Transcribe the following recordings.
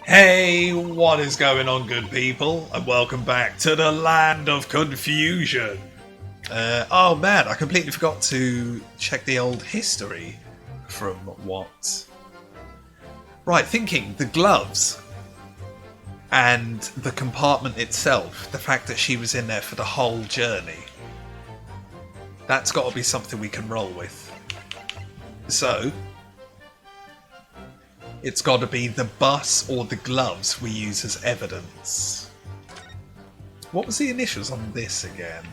Hey, what is going on, good people? And welcome back to the land of confusion. Oh man, I completely forgot to check the old history from what? Right, thinking the gloves and the compartment itself, the fact that she was in there for the whole journey. That's got to be something we can roll with. So, it's got to be the bus or the gloves we use as evidence. What was the initials on this again?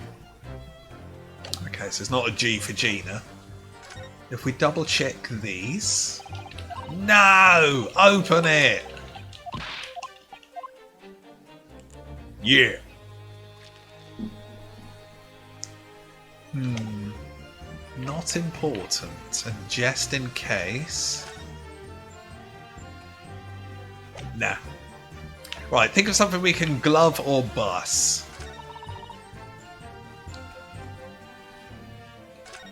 Okay, so it's not a G for Gina. If we double check these... No! Open it! Yeah. Not important. And just in case... Nah. Right, think of something we can glove or bus.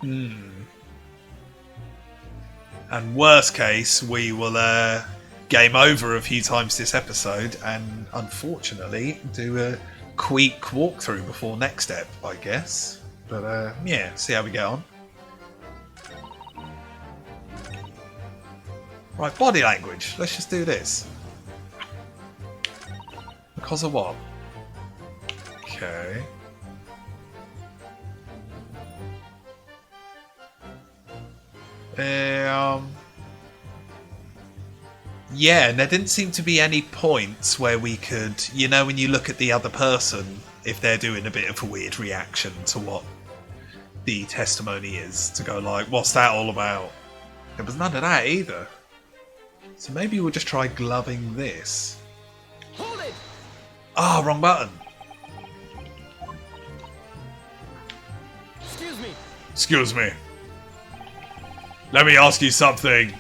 And worst case, we will game over a few times this episode and unfortunately do a quick walkthrough before next step, I guess. But yeah, see how we get on. Right, body language. Let's just do this. Because of what? Okay. Yeah, and there didn't seem to be any points where we could, you know, when you look at the other person, if they're doing a bit of a weird reaction to what the testimony is, to go like, what's that all about? There was none of that either. So maybe we'll just try gloving this. Hold it! Ah, wrong button. Excuse me. Excuse me. Let me ask you something.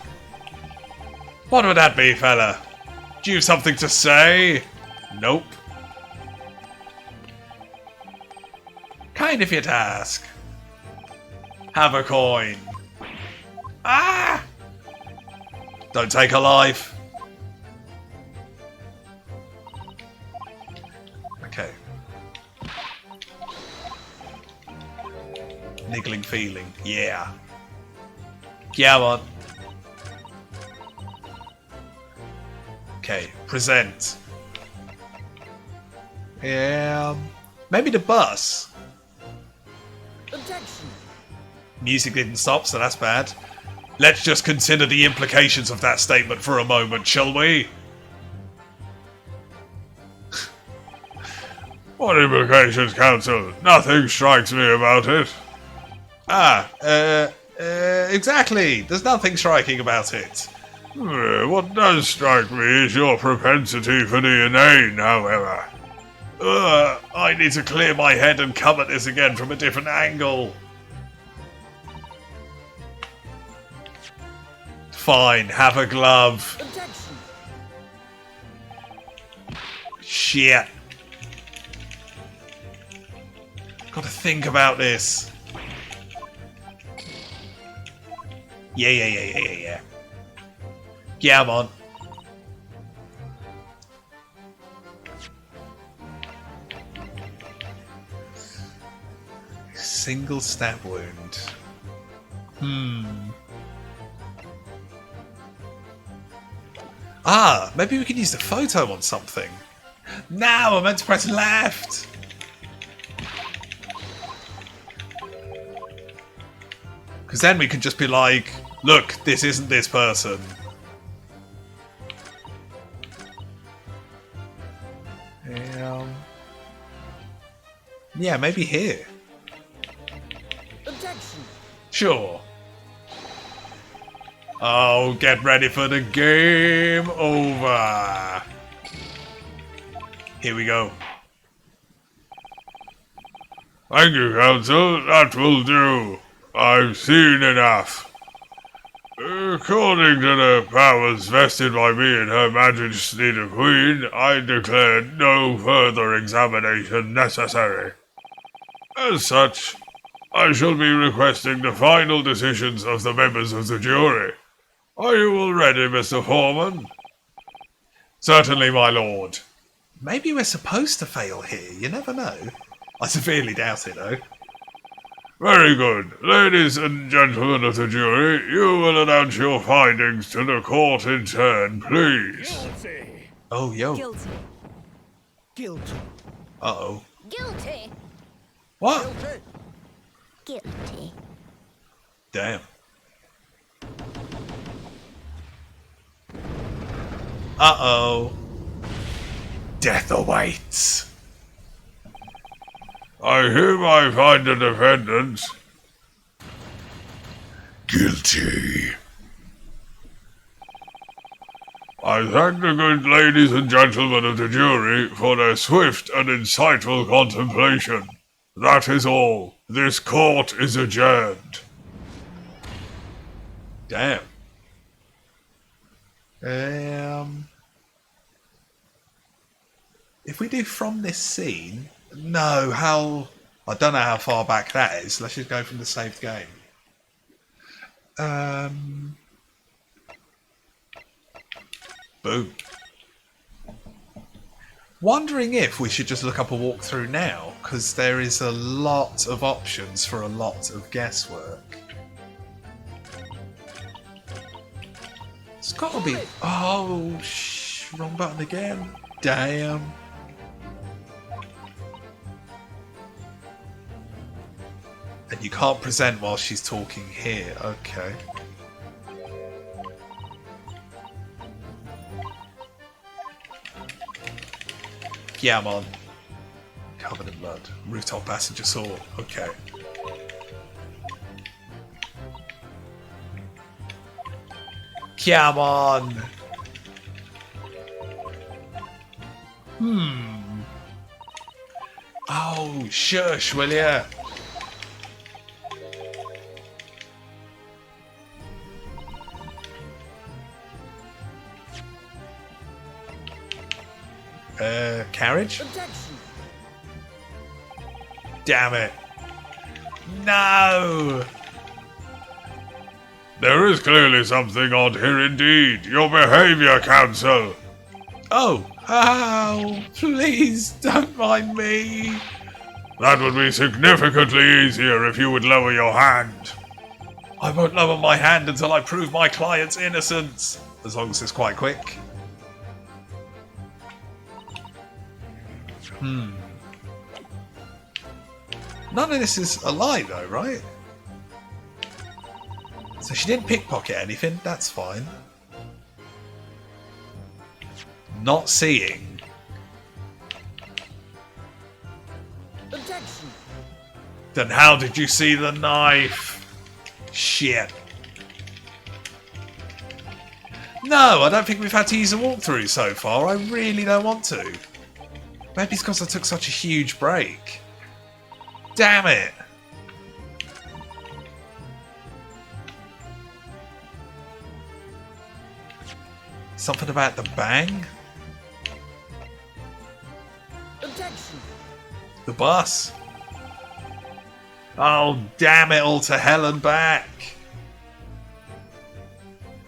What would that be, fella? Do you have something to say? Nope. Kind of you to ask. Have a coin. Ah! Don't take a life. Okay. Niggling feeling. Yeah. Come on. Okay, present. Yeah. Maybe the bus. Objection. Music didn't stop, so that's bad. Let's just consider the implications of that statement for a moment, shall we? What implications, Counsel? Nothing strikes me about it. Exactly. There's nothing striking about it. What does strike me is your propensity for the inane, however. I need to clear my head and come at this again from a different angle. Fine, have a glove. Objection. Shit. Gotta think about this. Yeah. Yeah, I'm on. Single stab wound. Ah, maybe we could use the photo on something. Now I meant to press left. Because then we could just be like, look, this isn't this person. Yeah, maybe here. Objection. Sure. Oh, get ready for the game over. Here we go. Thank you, Counsel. That will do. I've seen enough. According to the powers vested by me and Her Majesty the Queen, I declare no further examination necessary. As such, I shall be requesting the final decisions of the members of the jury. Are you all ready, Mr. Foreman? Certainly, my lord. Maybe we're supposed to fail here, you never know. I severely doubt it, though. Very good. Ladies and gentlemen of the jury, you will announce your findings to the court in turn, please. Guilty. Oh, yo. Guilty. Guilty. Uh-oh. Guilty. What? Guilty. Guilty. Damn. Uh-oh. Death awaits. I hereby find the defendants Guilty. I thank the good ladies and gentlemen of the jury for their swift and insightful contemplation. That is all. This court is adjourned. Damn. If we do from this scene, no, how... I don't know how far back that is. Let's just go from the saved game. Boom. Wondering if we should just look up a walkthrough now, because there is a lot of options for a lot of guesswork. It's got to be... Oh, wrong button again. Damn. And you can't present while she's talking here. Okay. Yeah, I'm on. Covered in blood. Rooftop passenger saw. Okay. Come on. Oh, shush, will ya? Carriage? Objection. Damn it. No! There is clearly something odd here indeed. Your behavior, counsel. Oh, please don't mind me. That would be significantly easier if you would lower your hand. I won't lower my hand until I prove my client's innocence. As long as it's quite quick. None of this is a lie though, right? So she didn't pickpocket anything, that's fine. Not seeing. Objection. Then how did you see the knife? Shit. No, I don't think we've had to use a walkthrough so far. I really don't want to. Maybe it's because I took such a huge break. Damn it. Something about the bang? Objection. The bus? Oh, damn it all to hell and back.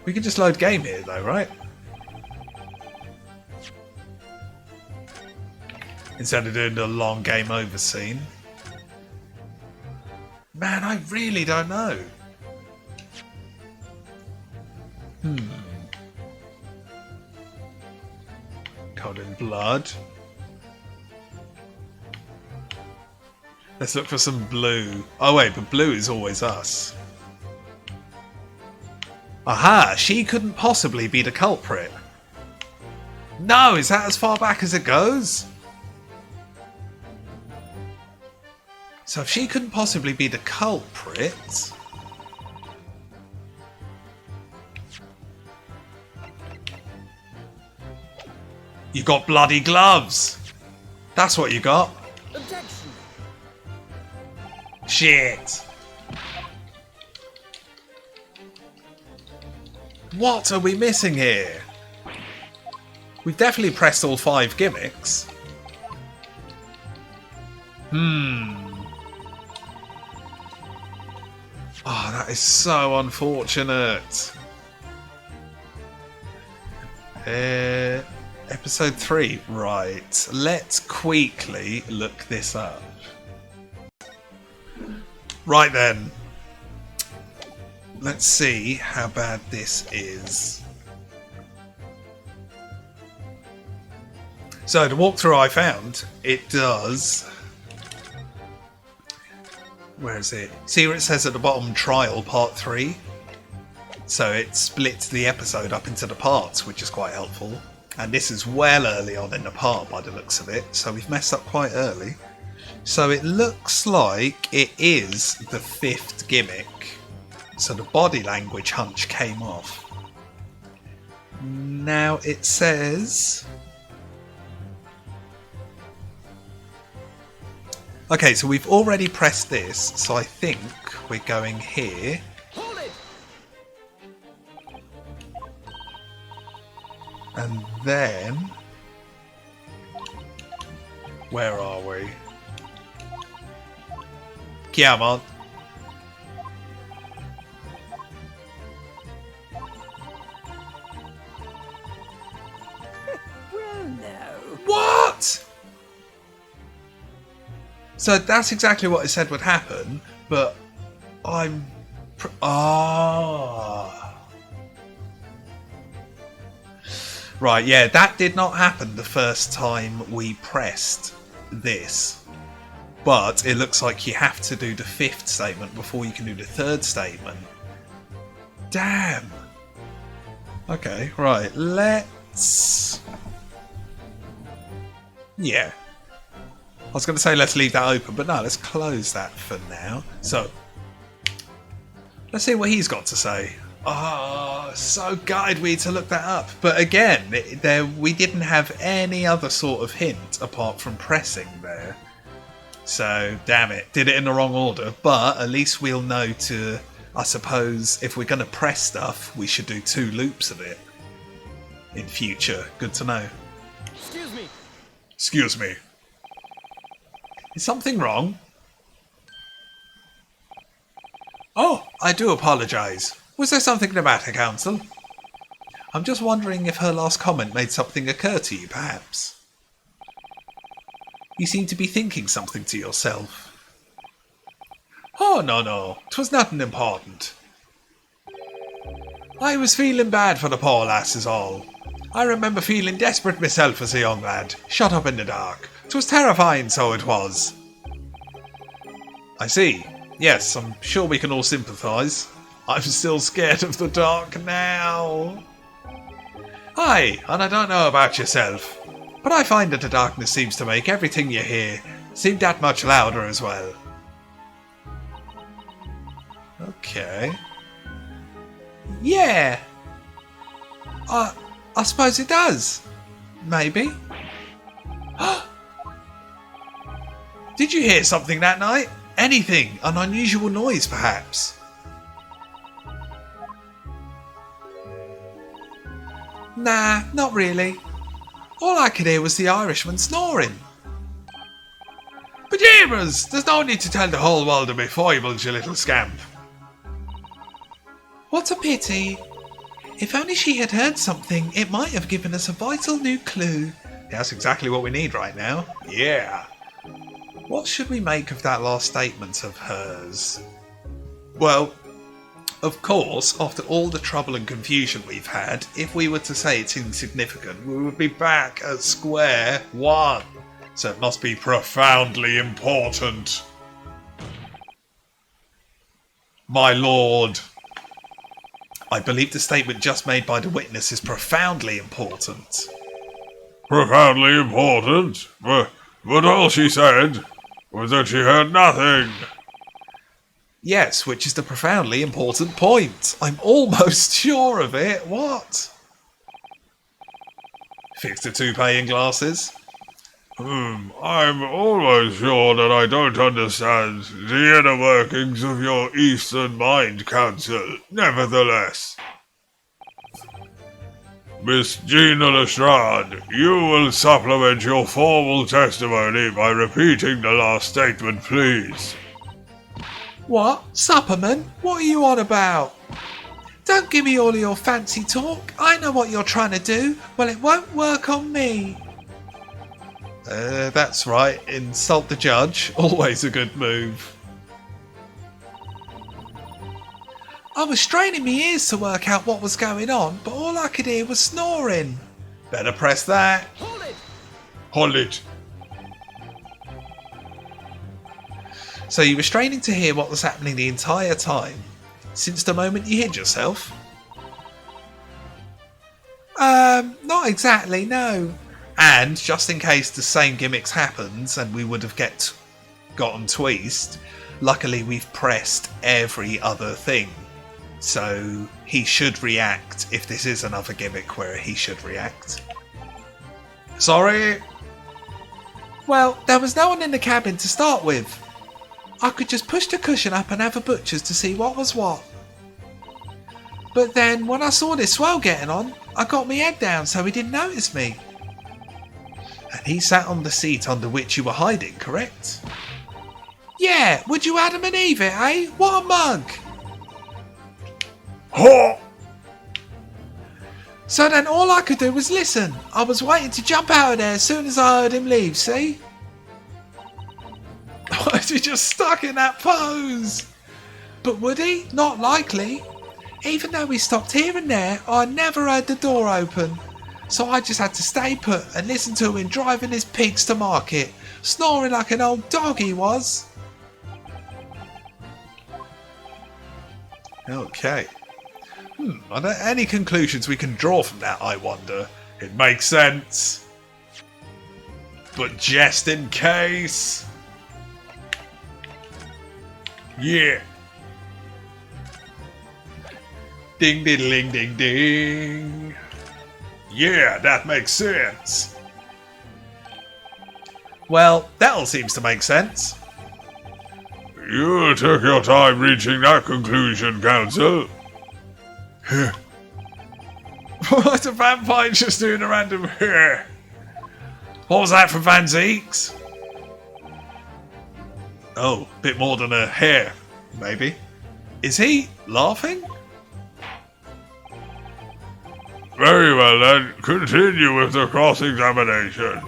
We can just load game here though, right? Instead of doing the long game over scene. Man, I really don't know. Covered in blood. Let's look for some blue. Oh wait, but blue is always us. Aha, she couldn't possibly be the culprit. No, is that as far back as it goes? So if she couldn't possibly be the culprit... You got bloody gloves! That's what you got. Objection. Shit! What are we missing here? We've definitely pressed all 5 gimmicks. Oh, that is so unfortunate. Episode 3, right. Let's quickly look this up. Right then. Let's see how bad this is. So the walkthrough I found, it does... Where is it? See where it says at the bottom, Trial Part 3? So it splits the episode up into the parts, which is quite helpful. And this is well early on in the part by the looks of it, so we've messed up quite early. So it looks like it is the 5th gimmick. So the body language hunch came off. Now it says... Okay, so we've already pressed this, so I think we're going here. Hold it! And then... Where are we? Come on. Well, no. What? So that's exactly what it said would happen, but I'm... Right, yeah, that did not happen the first time we pressed this. But it looks like you have to do the 5th statement before you can do the 3rd statement. Damn! Okay, right, let's... Yeah. I was going to say let's leave that open, but no, let's close that for now. So, let's see what he's got to say. Oh, so gutted we had to look that up. But again, we didn't have any other sort of hint apart from pressing there. So, damn it, did it in the wrong order. But at least we'll know to, I suppose, if we're going to press stuff, we should do 2 loops of it in future. Good to know. Excuse me. Excuse me. Is something wrong? Oh, I do apologise. Was there something the matter, Council? I'm just wondering if her last comment made something occur to you, perhaps. You seem to be thinking something to yourself. Oh, no, 'twas nothing important. I was feeling bad for the poor lass is all. I remember feeling desperate myself as a young lad, shut up in the dark. 'Twas terrifying, so it was. I see. Yes, I'm sure we can all sympathise. I'm still scared of the dark now. Aye, and I don't know about yourself, but I find that the darkness seems to make everything you hear seem that much louder as well. Okay. Yeah. I suppose it does. Maybe. Did you hear something that night? Anything? An unusual noise, perhaps? Nah, not really. All I could hear was the Irishman snoring. Bejeebers! There's no need to tell the whole world of me foibles, you little scamp. What a pity. If only she had heard something, it might have given us a vital new clue. That's exactly what we need right now. Yeah. What should we make of that last statement of hers? Well, of course, after all the trouble and confusion we've had, if we were to say it's insignificant, we would be back at square one. So it must be profoundly important. My lord, I believe the statement just made by the witness is profoundly important. Profoundly important? But all she said was that she heard nothing. Yes, which is the profoundly important point. I'm almost sure of it. What? Fix the toupee and glasses? I'm almost sure that I don't understand the inner workings of your Eastern Mind Council, nevertheless. Miss Gina Lestrade, you will supplement your formal testimony by repeating the last statement, please. What? Supplement? What are you on about? Don't give me all of your fancy talk. I know what you're trying to do. Well, it won't work on me. That's right. Insult the judge. Always a good move. I was straining my ears to work out what was going on, but all I could hear was snoring. Better press that. Hold it! Hold it. So you were straining to hear what was happening the entire time, since the moment you hid yourself? Not exactly, no. And just in case the same gimmicks happens and we would have gotten tweezed, luckily we've pressed every other thing. So he should react if this is another gimmick where he should react. Sorry? Well, there was no one in the cabin to start with. I could just push the cushion up and have a butcher's to see what was what. But then, when I saw this swell getting on, I got my head down so he didn't notice me. And he sat on the seat under which you were hiding, correct? Yeah, would you Adam and Eve it, eh? What a mug! Ha! So then all I could do was listen. I was waiting to jump out of there as soon as I heard him leave, see? Why is he just stuck in that pose? But would he? Not likely. Even though he stopped here and there, I never heard the door open. So I just had to stay put and listen to him driving his pigs to market, snoring like an old dog he was. Okay. Are there any conclusions we can draw from that, I wonder? It makes sense. But just in case... Yeah. Ding diddling ding ding. Yeah, that makes sense. Well, that all seems to make sense. You took your time reaching that conclusion, Counsel. What a vampire just doing a random here. What was that from Van Zeeks? Oh, bit more than a hair, maybe. Is he laughing? Very well then, continue with the cross-examination.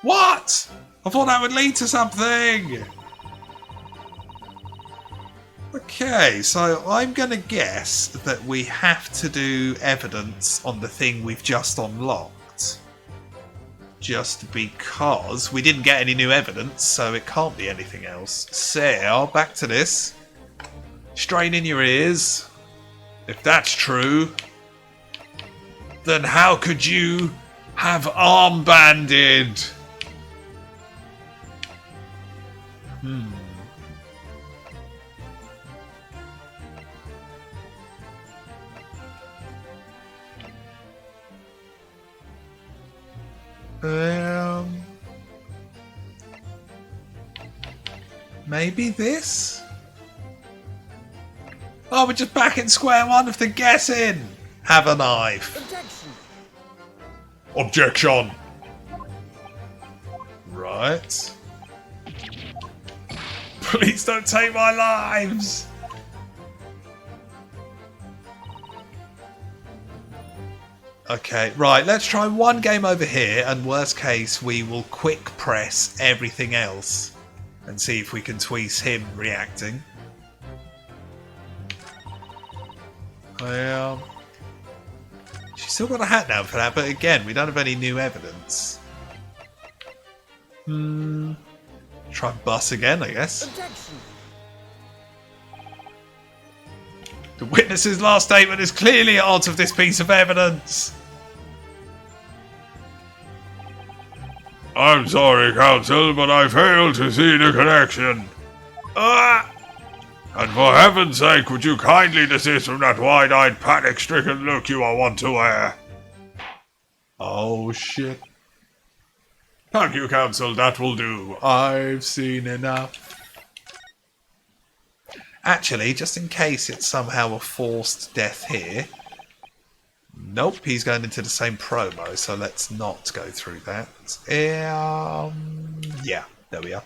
What? I thought that would lead to something. Okay, so I'm going to guess that we have to do evidence on the thing we've just unlocked. Just because we didn't get any new evidence, so it can't be anything else. So, back to this. Strain in your ears. If that's true, then how could you have armbanded? Maybe this? Oh, we're just back in square one of the guessing. Have a knife. Objection. Right. Please don't take my lives. Okay, right, let's try one game over here, and worst case, we will quick press everything else and see if we can tweeze him reacting. She's still got a hat now for that, but again, we don't have any new evidence. Try bus again, I guess. Objection. The witness's last statement is clearly at odds with this piece of evidence. I'm sorry, Counsel, but I fail to see the connection. Ah! And for heaven's sake, would you kindly desist from that wide-eyed, panic-stricken look you are wont to wear? Oh shit. Thank you, Counsel, that will do. I've seen enough. Actually, just in case it's somehow a forced death here. Nope, he's going into the same promo, so let's not go through that. Yeah, there we are.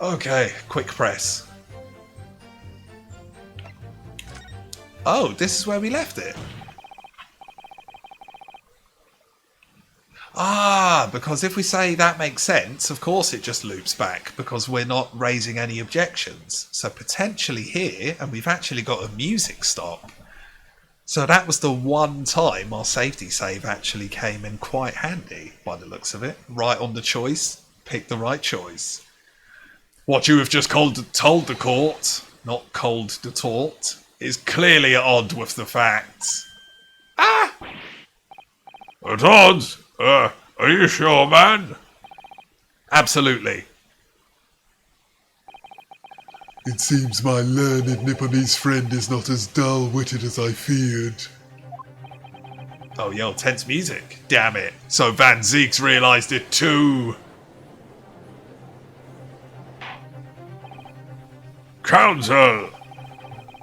Okay, quick press. Oh, this is where we left it. Ah, because if we say that makes sense, of course it just loops back because we're not raising any objections. So potentially here, and we've actually got a music stop. So that was the one time our safety save actually came in quite handy, by the looks of it. Right on the choice, pick the right choice. What you have just told the court, not cold the tort, is clearly at odds with the facts. Ah! At odds? Are you sure, man? Absolutely. It seems my learned Nipponese friend is not as dull-witted as I feared. Oh, yo, tense music. Damn it. So Van Zeek's realised it too. Counsel!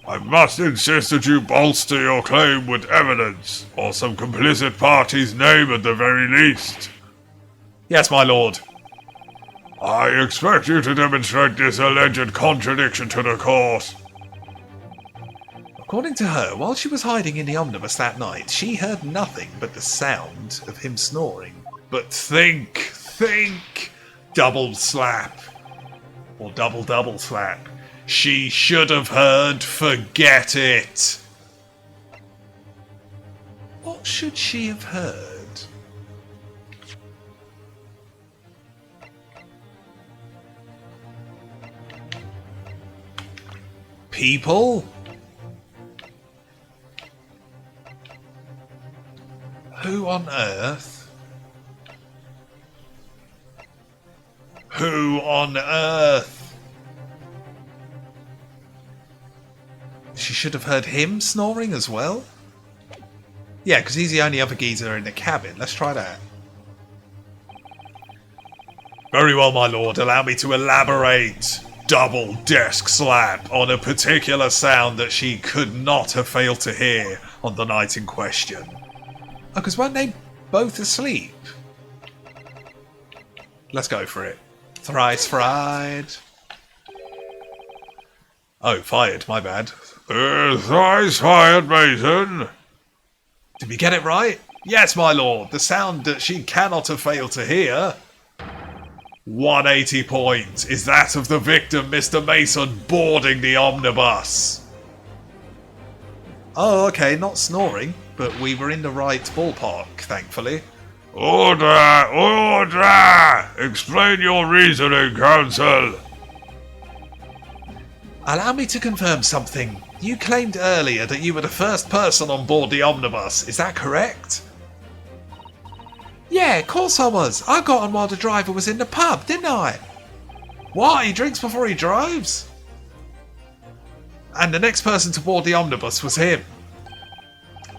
I must insist that you bolster your claim with evidence, or some complicit party's name at the very least. Yes, my lord. I expect you to demonstrate this alleged contradiction to the court. According to her, while she was hiding in the omnibus that night, she heard nothing but the sound of him snoring. But think, double slap. Or double slap. She should have heard forget it. What should she have heard? People? Who on earth? Who on earth? She should have heard him snoring as well? Yeah, because he's the only other geezer in the cabin. Let's try that. Very well, my lord. Allow me to elaborate. Double desk slap on a particular sound that she could not have failed to hear on the night in question. Oh, because weren't they both asleep? Let's go for it. Thrice fried. Oh, fired. My bad. Thrice fired, Mason. Did we get it right? Yes, my lord. The sound that she cannot have failed to hear. 180 points is that of the victim, Mr. Mason, boarding the omnibus. Oh, okay, not snoring, but we were in the right ballpark, thankfully. Order! Order! Explain your reasoning, counsel. Allow me to confirm something. You claimed earlier that you were the first person on board the omnibus. Is that correct? Yeah, of course I was. I got on while the driver was in the pub, didn't I? What? He drinks before he drives? And the next person to board the omnibus was him.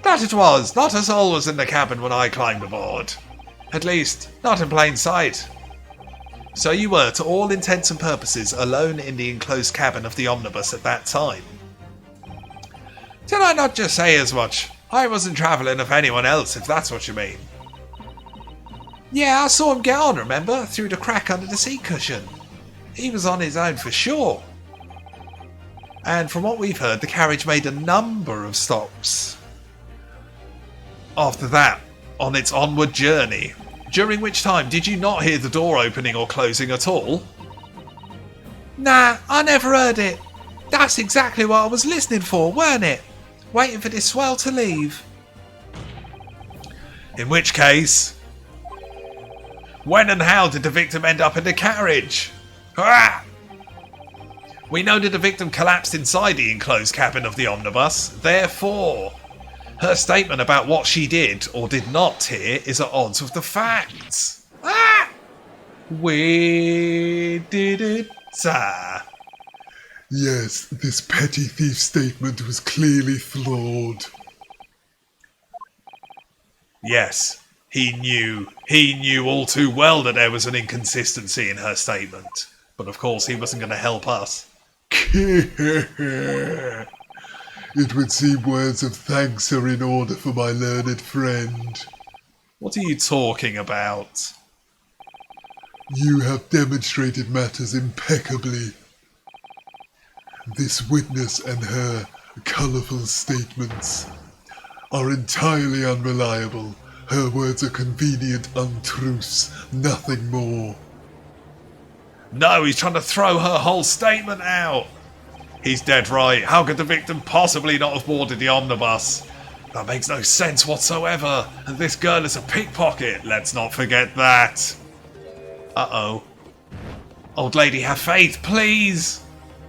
That it was. Not a soul was in the cabin when I climbed aboard. At least, not in plain sight. So you were, to all intents and purposes, alone in the enclosed cabin of the omnibus at that time. Did I not just say as much? I wasn't travelling with anyone else, if that's what you mean. Yeah, I saw him get on, remember? Through the crack under the seat cushion. He was on his own for sure. And from what we've heard, the carriage made a number of stops after that on its onward journey. During which time, did you not hear the door opening or closing at all? Nah, I never heard it. That's exactly what I was listening for, weren't it? Waiting for this swell to leave. In which case, when and how did the victim end up in the carriage? Ah! We know that the victim collapsed inside the enclosed cabin of the omnibus. Therefore, her statement about what she did or did not hear is at odds with the facts. Ah! We did it. Yes, this petty thief statement was clearly flawed. Yes, he knew all too well that there was an inconsistency in her statement. But of course he wasn't going to help us. It would seem words of thanks are in order for my learned friend. What are you talking about? You have demonstrated matters impeccably. This witness and her colourful statements are entirely unreliable. Her words are convenient untruths, nothing more. No, he's trying to throw her whole statement out. He's dead right. How could the victim possibly not have boarded the omnibus? That makes no sense whatsoever. And this girl is a pickpocket. Let's not forget that. Uh-oh. Old lady, have faith, please.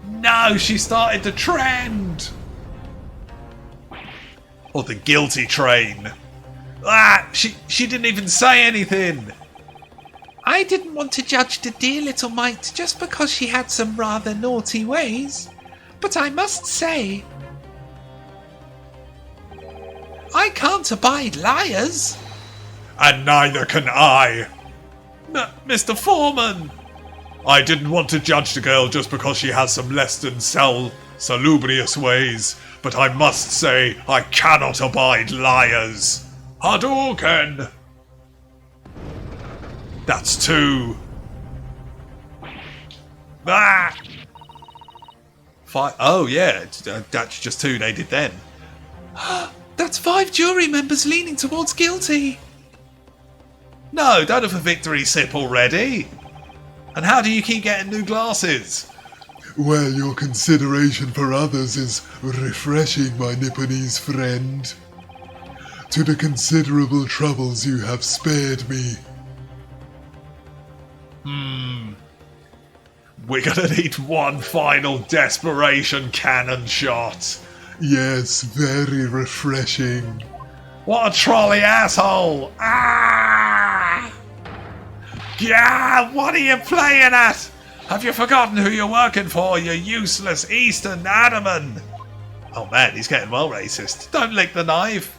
No, she started the trend. Or the guilty train. Ah, she didn't even say anything. I didn't want to judge the dear little mite just because she had some rather naughty ways. But I must say, I can't abide liars. And neither can I. Mr. Foreman. I didn't want to judge the girl just because she has some less than salubrious ways, but I must say I cannot abide liars. Hadouken! That's 2. Ah! 5. Oh yeah, that's just 2 they did then. That's 5 jury members leaning towards guilty. No, don't have a victory sip already. And how do you keep getting new glasses? Well, your consideration for others is refreshing, my Nipponese friend. To the considerable troubles you have spared me. We're gonna need one final desperation cannon shot. Yes, very refreshing. What a trolley asshole! Ah! Yeah, what are you playing at? Have you forgotten who you're working for, you useless Eastern Adaman? Oh man, he's getting well racist. Don't lick the knife.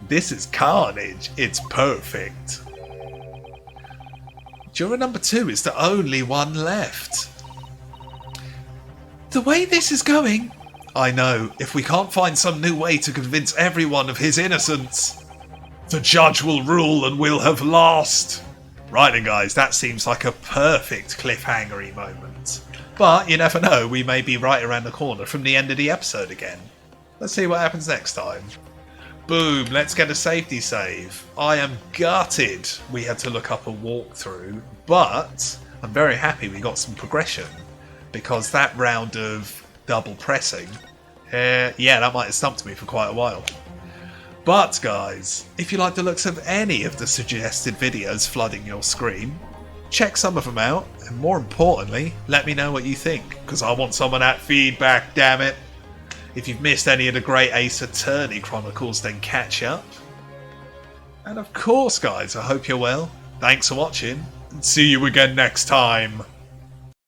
This is carnage. It's perfect. Juror number 2 is the only one left. The way this is going, I know, if we can't find some new way to convince everyone of his innocence, the judge will rule and we'll have lost. Right then guys, that seems like a perfect cliffhangery moment. But you never know, we may be right around the corner from the end of the episode again. Let's see what happens next time. Boom, let's get a safety save. I am gutted we had to look up a walkthrough, but I'm very happy we got some progression, because that round of double pressing, yeah, that might have stumped me for quite a while. But guys, if you like the looks of any of the suggested videos flooding your screen, check some of them out, and more importantly, let me know what you think, because I want some of that feedback, damn it. If you've missed any of the Great Ace Attorney Chronicles, then catch up. And of course guys, I hope you're well. Thanks for watching, and see you again next time.